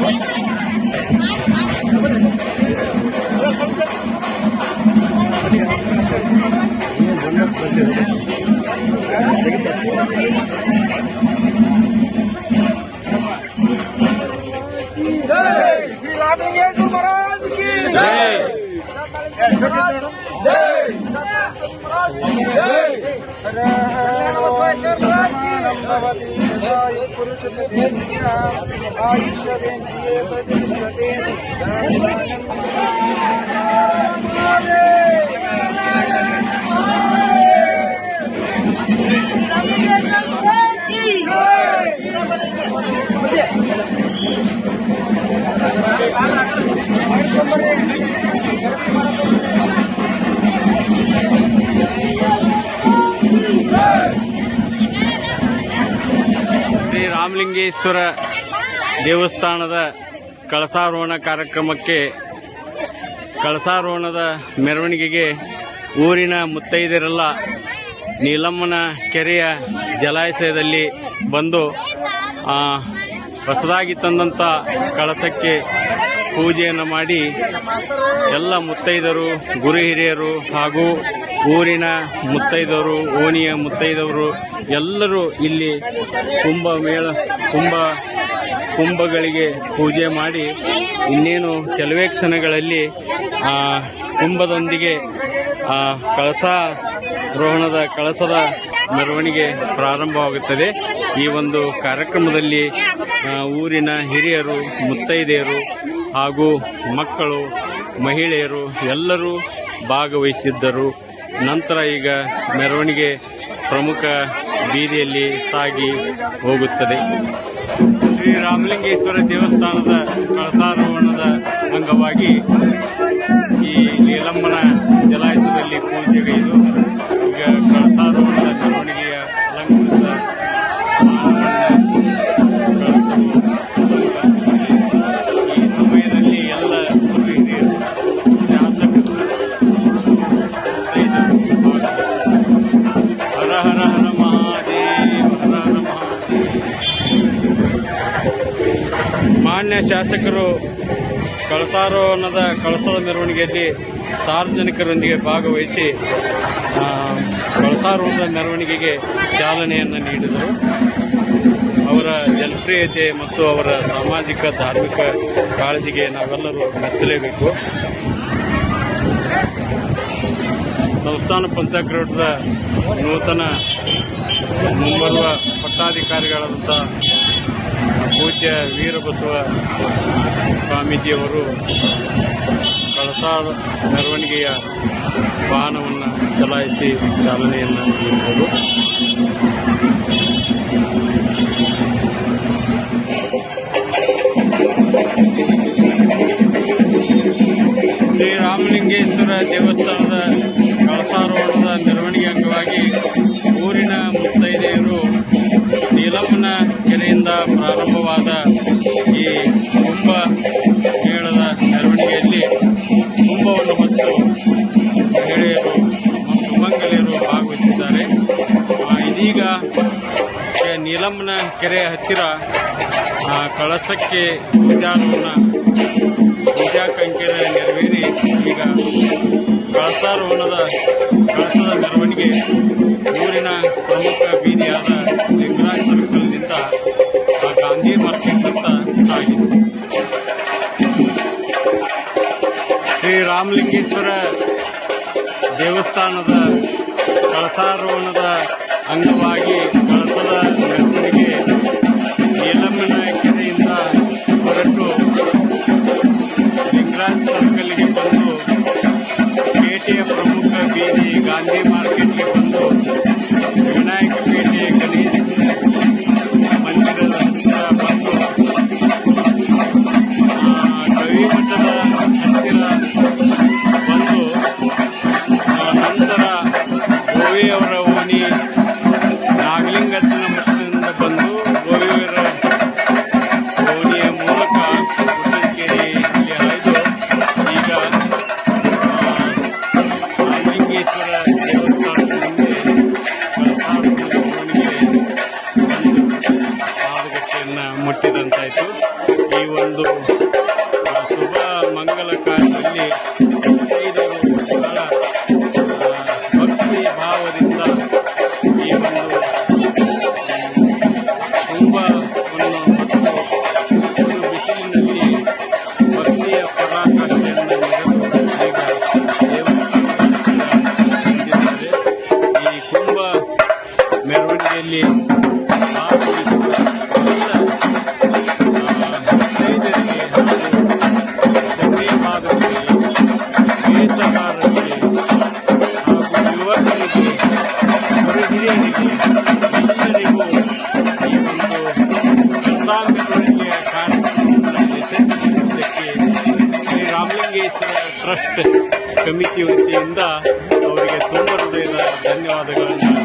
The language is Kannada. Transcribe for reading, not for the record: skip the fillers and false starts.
श्री रामलिंगेश्वर महाराज की जय। आयुष्येन्द्रिये प्रतिष्ठते ಶ್ರೀ ರಾಮಲಿಂಗೇಶ್ವರ ದೇವಸ್ಥಾನದ ಕಳಸಾರೋಹಣ ಕಾರ್ಯಕ್ರಮಕ್ಕೆ ಕಳಸಾರೋಹಣದ ಮೆರವಣಿಗೆಗೆ ಊರಿನ ಮುತ್ತೈದೆಯರೆಲ್ಲ ನೀಲಮ್ಮನ ಕೆರೆಯ ಜಲಾಶಯದಲ್ಲಿ ಬಂದು ಹೊಸದಾಗಿ ತಂದಂಥ ಕಳಸಕ್ಕೆ ಪೂಜೆಯನ್ನು ಮಾಡಿ ಎಲ್ಲ ಮುತ್ತೈದರು ಗುರು ಹಿರಿಯರು ಹಾಗೂ ಊರಿನ ಮುತ್ತೈದವರು ಓಣಿಯ ಮುತ್ತೈದವರು ಎಲ್ಲರೂ ಇಲ್ಲಿ ಕುಂಭಗಳಿಗೆ ಪೂಜೆ ಮಾಡಿ ಇನ್ನೇನು ಕೆಲವೇ ಕ್ಷಣಗಳಲ್ಲಿ ಕುಂಭದೊಂದಿಗೆ ಕಳಸದ ಮೆರವಣಿಗೆ ಪ್ರಾರಂಭವಾಗುತ್ತದೆ. ಈ ಒಂದು ಕಾರ್ಯಕ್ರಮದಲ್ಲಿ ಊರಿನ ಹಿರಿಯರು ಮುತ್ತೈದೆಯರು ಹಾಗೂ ಮಕ್ಕಳು ಮಹಿಳೆಯರು ಎಲ್ಲರೂ ಭಾಗವಹಿಸಿದ್ದರು. ನಂತರ ಈಗ ಮೆರವಣಿಗೆ ಪ್ರಮುಖ ಬೀದಿಯಲ್ಲಿ ಸಾಗಿ ಹೋಗುತ್ತದೆ. ಶ್ರೀ ರಾಮಲಿಂಗೇಶ್ವರ ದೇವಸ್ಥಾನದ ಕಳಸಾರೋಹಣದ ಅಂಗವಾಗಿ ಈ ನೀಲಮ್ಮನ ಜಲಾಶಯದಲ್ಲಿ ಪೂಜೆಗೈದು ಈಗ ಕಳಸಾರೋಹಣದ ಮೆರವಣಿಗೆಯ ಅಲಂಕೃತ ಈ ಸಮಯದಲ್ಲಿ ಎಲ್ಲ ಗುರು ಹಿರಿಯರು ಶಾಸಕರು ಹರ ಹರ ಹರ ಮಹಾದೇವ ಹರ ಹರ ಮಹಾದೇವ. ಮಾನ್ಯ ಶಾಸಕರು ಕಳಸದ ಮೆರವಣಿಗೆಯಲ್ಲಿ ಸಾರ್ವಜನಿಕರೊಂದಿಗೆ ಭಾಗವಹಿಸಿ ಕಳಸಾರೋಹಣದ ಮೆರವಣಿಗೆಗೆ ಚಾಲನೆಯನ್ನು ನೀಡಿದರು. ಅವರ ಜನಪ್ರಿಯತೆ ಮತ್ತು ಅವರ ಸಾಮಾಜಿಕ ಧಾರ್ಮಿಕ ಕಾಳಜಿಗೆ ನಾವೆಲ್ಲರೂ ಮೆಚ್ಚಲೇಬೇಕು. ಸಂಸ್ಥಾನ ಪಂಚಾಯತ್ ನೂತನ ಮುಂಬರುವ ಪಟ್ಟಾಧಿಕಾರಿಗಳಾದಂಥ ಪೂಜ್ಯ ವೀರಬಸವ ಸ್ವಾಮೀಜಿಯವರು ಕಳಸಾದ ಮೆರವಣಿಗೆಯ ವಾಹನವನ್ನು ಚಲಾಯಿಸಿ ಚಾಲನೆಯನ್ನು ನೀಡಿದರು. ಶ್ರೀ ರಾಮಲಿಂಗೇಶ್ವರ ದೇವಸ್ಥಾನದ ಕಳಸಾರೋಹಣದ ಮೆರವಣಿಗೆ ಅಂಗವಾಗಿ ಊರಿನ ಮುತ್ತೈದೆಯರು ನೀಲಮ್ಮನ ಕೆರೆಯಿಂದ ಪ್ರಾರಂಭವಾದ ಈ ಕುಂಭ ಮೇಳದ ಮೆರವಣಿಗೆಯಲ್ಲಿ ಕುಂಭವನ್ನು ಹೊತ್ತು ಮಹಿಳೆಯರು ಮತ್ತು ಮಂಗಲೆಯರು ಭಾಗವಹಿಸಿದ್ದಾರೆ. ಇದೀಗ ನೀಲಮ್ಮನ ಕೆರೆಯ ಹತ್ತಿರ ಕಳಸಕ್ಕೆ ಪೂಜಾ ಕೈಂಕರ್ಯ ನೆರವೇರಿ ಈಗ ಕಳಸದ ಮೆರವಣಿಗೆ ಊರಿನ ಪ್ರಮುಖ ಬೀದಿಯಾದ ಲಿಂಗರಾಜ್ ಸರ್ಕಲ್ನಿಂದ ಗಾಂಧಿ ಮಾರ್ಕೆಟ್ ಅಂತ ಸಾಗಿದೆ. ಶ್ರೀ ರಾಮಲಿಂಗೇಶ್ವರ ದೇವಸ್ಥಾನದ ಕಳಸಾರೋಹಣದ ಅಂಗವಾಗಿ ಕಳಸದ ಮೆರವಣಿಗೆ ನೀಲಮ್ಮನ ಕೆರೆಯಿಂದ ಹೊರಟು ಲಿಂಗರಾಜ್ ಸರ್ಕಲ್ಗೆ ಬಂದು ಪೇಟೆಯ ಪ್ರಮುಖ ಬೀದಿ ಗಾಂಧಿ ಮಾರ್ಕೆಟ್ಗೆ ಬಂದು ವಿನಾಯಕ ಪೇಟೆ ಗಣೇಶ ಮಂದಿರದ ಹತ್ತಿರ ಬಂದು ಗವಿಮಠದ ಹತ್ತಿರ ಬಂದು ನಂತರ ಗೋವಿಯವರ ಓಣಿ ನಾಗಲಿಂಗಜ್ಜನ ಮಠದಿಂದ ಬಂದು ಗೋವಿಯವರ ಓಣಿಯ ಮೂಲಕ ಗುಡ್ಡಲಕೆರೆಯಲ್ಲಿ ಹಾಯ್ದು ಈಗ ರಾಮಲಿಂಗೇಶ್ವರ ದೇವಸ್ಥಾನದ ಮುಂದೆ ಪಾದಗಟ್ಟೆಯನ್ನು ಮುಟ್ಟಿದಂತಾಯಿತು. ಈ ಒಂದು ಕುಂಭವನ್ನು ಮತ್ತು ಒಂದು ಬಿಸಿಲಿನಲ್ಲಿ ಭಕ್ತಿಯ ಪರಾಕಾಷ್ಠೆಯನ್ನು ಮೆರೆದು ಈಗ ದೇವಸ್ಥಾನಕ್ಕೆ ಬಂದಿದ್ದಾರೆ. ಈ ಕುಂಭ ಮೆರವಣಿಗೆಯಲ್ಲಿ ಭಾಗವಹಿಸಿದ ಭಕ್ತೈದರಿಗೆ ಹಾಗೂ ಧನ್ಯವಾದಗಳಿಗೆ ವೇಷಗಾರರಿಗೆ ಹಾಗೂ ಯುವಕರಿಗೆ ಹಿರಿಯರಿಗೆ ಎಲ್ಲರಿಗೂ ಈ ಒಂದು ಶತಾಂಗದೊಳಗೆ ಕಾರ್ಯಕ್ರಮವನ್ನು ಯಶಸ್ವಿಗೊಳಿಸುವುದಕ್ಕೆ ಶ್ರೀ ರಾಮಲಿಂಗೇಶ್ವರ ಟ್ರಸ್ಟ್ ಕಮಿಟಿ ವತಿಯಿಂದ ಅವರಿಗೆ ತುಂಬ ಹೃದಯದ ಧನ್ಯವಾದಗಳನ್ನು